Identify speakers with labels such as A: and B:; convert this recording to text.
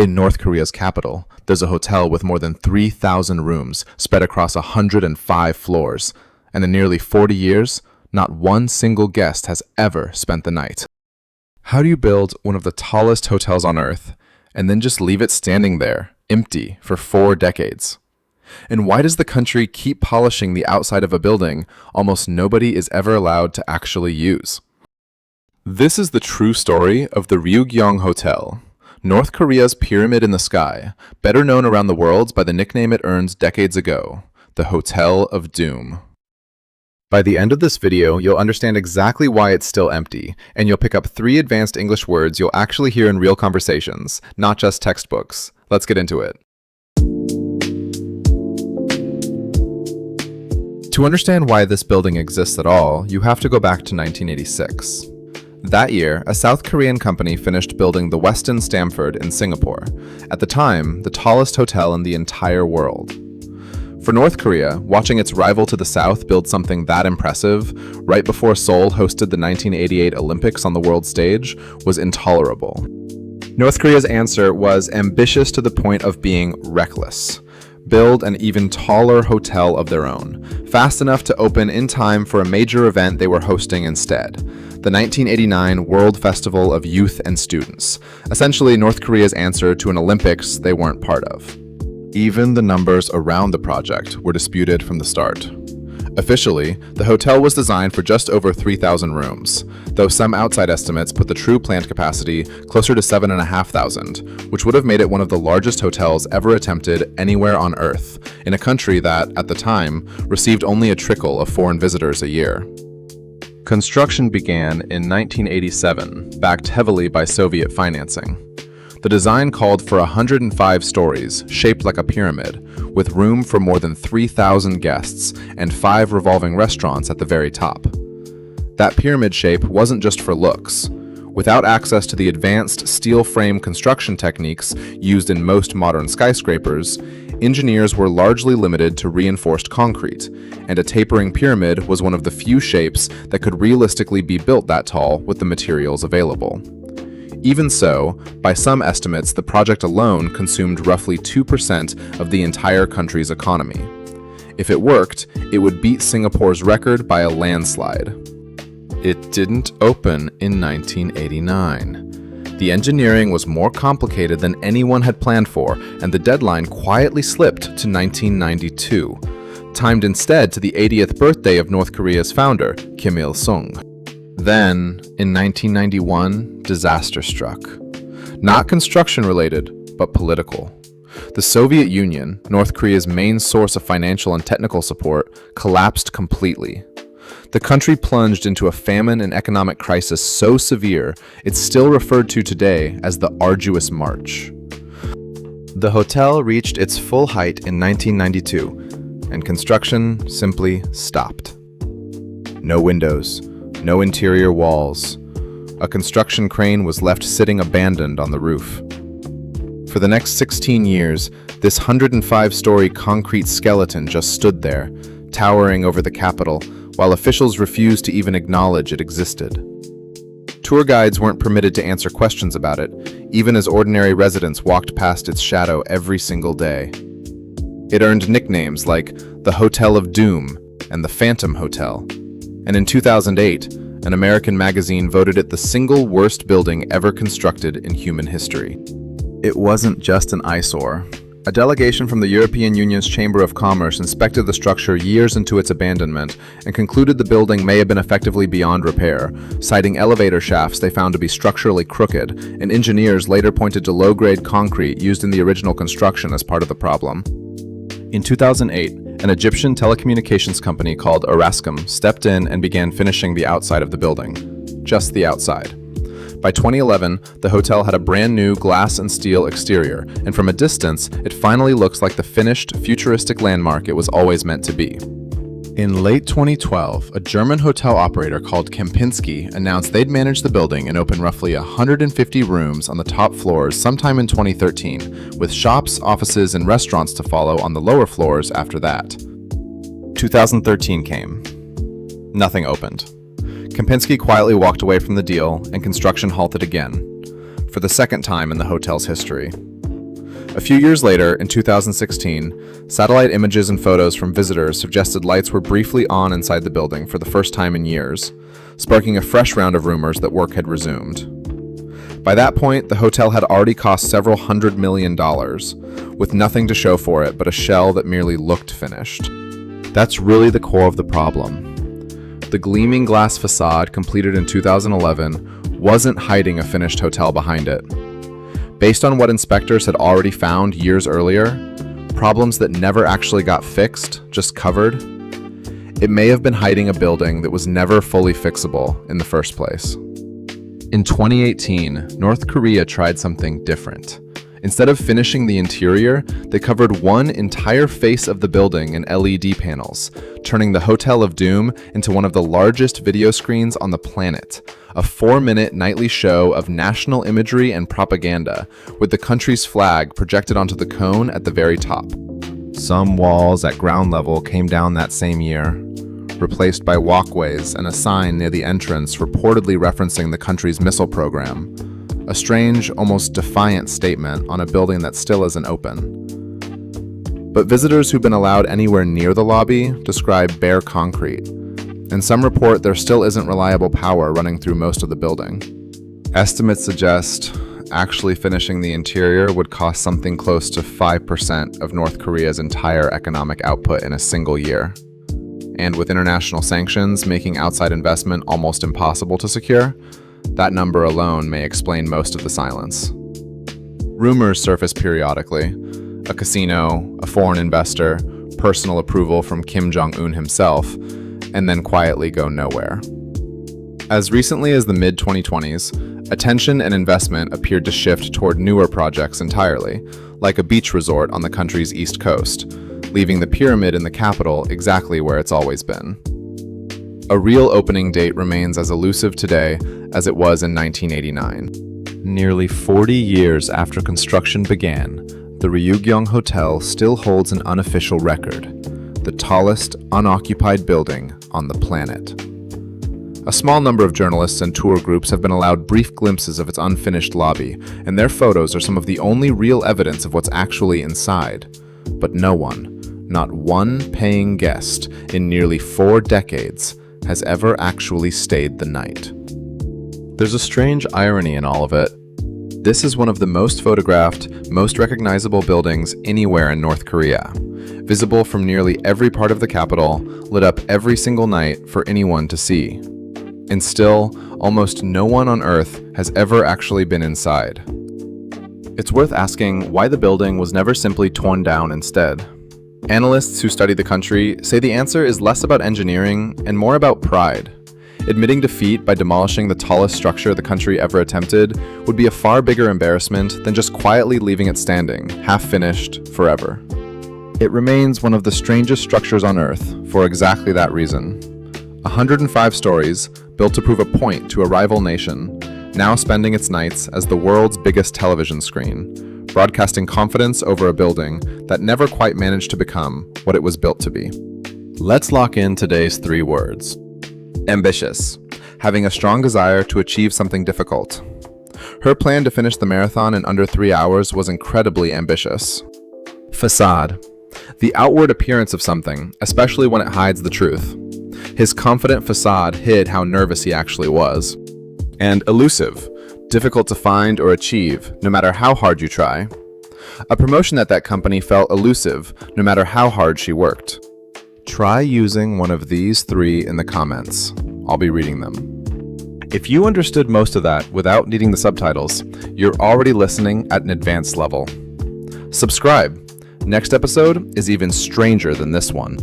A: In North Korea's capital, there's a hotel with more than 3,000 rooms spread across 105 floors, and in nearly 40 years, not one single guest has ever spent the night. How do you build one of the tallest hotels on Earth and then just leave it standing there, empty, for 4 decades? And why does the country keep polishing the outside of a building almost nobody is ever allowed to actually use? This is the true story of the Ryugyong Hotel, North Korea's pyramid in the sky, better known around the world by the nickname it earned decades ago, the Hotel of Doom. By the end of this video, you'll understand exactly why it's still empty, and you'll pick up 3 advanced English words you'll actually hear in real conversations, not just textbooks. Let's get into it. To understand why this building exists at all, you have to go back to 1986. That year, a South Korean company finished building the Westin Stamford in Singapore, at the time, the tallest hotel in the entire world. For North Korea, watching its rival to the south build something that impressive, right before Seoul hosted the 1988 Olympics on the world stage, was intolerable. North Korea's answer was ambitious to the point of being reckless. Build an even taller hotel of their own, fast enough to open in time for a major event they were hosting instead, the 1989 World Festival of Youth and Students, essentially North Korea's answer to an Olympics they weren't part of. Even the numbers around the project were disputed from the start. Officially, the hotel was designed for just over 3,000 rooms, though some outside estimates put the true planned capacity closer to 7,500, which would have made it one of the largest hotels ever attempted anywhere on Earth, in a country that, at the time, received only a trickle of foreign visitors a year. Construction began in 1987, backed heavily by Soviet financing. The design called for 105 stories, shaped like a pyramid, with room for more than 3,000 guests and 5 revolving restaurants at the very top. That pyramid shape wasn't just for looks. Without access to the advanced steel frame construction techniques used in most modern skyscrapers, engineers were largely limited to reinforced concrete, and a tapering pyramid was one of the few shapes that could realistically be built that tall with the materials available. Even so, by some estimates, the project alone consumed roughly 2% of the entire country's economy. If it worked, it would beat Singapore's record by a landslide. It didn't open in 1989. The engineering was more complicated than anyone had planned for, and the deadline quietly slipped to 1992, timed instead to the 80th birthday of North Korea's founder, Kim Il-sung. Then, in 1991, disaster struck. Not construction-related, but political. The Soviet Union, North Korea's main source of financial and technical support, collapsed completely. The country plunged into a famine and economic crisis so severe, it's still referred to today as the Arduous March. The hotel reached its full height in 1992, and construction simply stopped. No windows. No interior walls. A construction crane was left sitting abandoned on the roof. For the next 16 years, this 105-story concrete skeleton just stood there, towering over the capital, while officials refused to even acknowledge it existed. Tour guides weren't permitted to answer questions about it, even as ordinary residents walked past its shadow every single day. It earned nicknames like the Hotel of Doom and the Phantom Hotel. And in 2008, an American magazine voted it the single worst building ever constructed in human history. It wasn't just an eyesore. A delegation from the European Union's Chamber of Commerce inspected the structure years into its abandonment and concluded the building may have been effectively beyond repair, citing elevator shafts they found to be structurally crooked, and engineers later pointed to low-grade concrete used in the original construction as part of the problem. In 2008, an Egyptian telecommunications company called Orascom stepped in and began finishing the outside of the building. Just the outside. By 2011, the hotel had a brand new glass and steel exterior, and from a distance, it finally looks like the finished, futuristic landmark it was always meant to be. In late 2012, a German hotel operator called Kempinski announced they'd manage the building and open roughly 150 rooms on the top floors sometime in 2013, with shops, offices, and restaurants to follow on the lower floors after that. 2013 came. Nothing opened. Kempinski quietly walked away from the deal, and construction halted again, for the second time in the hotel's history. A few years later, in 2016, satellite images and photos from visitors suggested lights were briefly on inside the building for the first time in years, sparking a fresh round of rumors that work had resumed. By that point, the hotel had already cost several $100 million, with nothing to show for it but a shell that merely looked finished. That's really the core of the problem. The gleaming glass facade completed in 2011 wasn't hiding a finished hotel behind it. Based on what inspectors had already found years earlier, problems that never actually got fixed, just covered, it may have been hiding a building that was never fully fixable in the first place. In 2018, North Korea tried something different. Instead of finishing the interior, they covered one entire face of the building in LED panels, turning the Hotel of Doom into one of the largest video screens on the planet, a 4-minute nightly show of national imagery and propaganda, with the country's flag projected onto the cone at the very top. Some walls at ground level came down that same year, replaced by walkways and a sign near the entrance reportedly referencing the country's missile program, a strange, almost defiant statement on a building that still isn't open. But visitors who've been allowed anywhere near the lobby describe bare concrete, and some report there still isn't reliable power running through most of the building. Estimates suggest actually finishing the interior would cost something close to 5% of North Korea's entire economic output in a single year. And with international sanctions making outside investment almost impossible to secure, that number alone may explain most of the silence. Rumors surface periodically: a casino, a foreign investor, personal approval from Kim Jong-un himself, and then quietly go nowhere. As recently as the mid-2020s, attention and investment appeared to shift toward newer projects entirely, like a beach resort on the country's east coast, leaving the pyramid in the capital exactly where it's always been. A real opening date remains as elusive today as it was in 1989. Nearly 40 years after construction began, the Ryugyong Hotel still holds an unofficial record: the tallest unoccupied building on the planet. A small number of journalists and tour groups have been allowed brief glimpses of its unfinished lobby, and their photos are some of the only real evidence of what's actually inside. But no one, not one paying guest in nearly 4 decades, has ever actually stayed the night. There's a strange irony in all of it. This is one of the most photographed, most recognizable buildings anywhere in North Korea, visible from nearly every part of the capital, lit up every single night for anyone to see. And still, almost no one on Earth has ever actually been inside. It's worth asking why the building was never simply torn down instead. Analysts who study the country say the answer is less about engineering and more about pride. Admitting defeat by demolishing the tallest structure the country ever attempted would be a far bigger embarrassment than just quietly leaving it standing, half-finished, forever. It remains one of the strangest structures on Earth for exactly that reason. 105 stories, built to prove a point to a rival nation, now spending its nights as the world's biggest television screen, broadcasting confidence over a building that never quite managed to become what it was built to be. Let's lock in today's 3 words. Ambitious, having a strong desire to achieve something difficult. Her plan to finish the marathon in under 3 hours was incredibly ambitious. Façade, the outward appearance of something, especially when it hides the truth. His confident facade hid how nervous he actually was. And elusive, difficult to find or achieve, no matter how hard you try. A promotion at that company felt elusive, no matter how hard she worked. Try using one of these 3 in the comments. I'll be reading them. If you understood most of that without needing the subtitles, you're already listening at an advanced level. Subscribe. Next episode is even stranger than this one.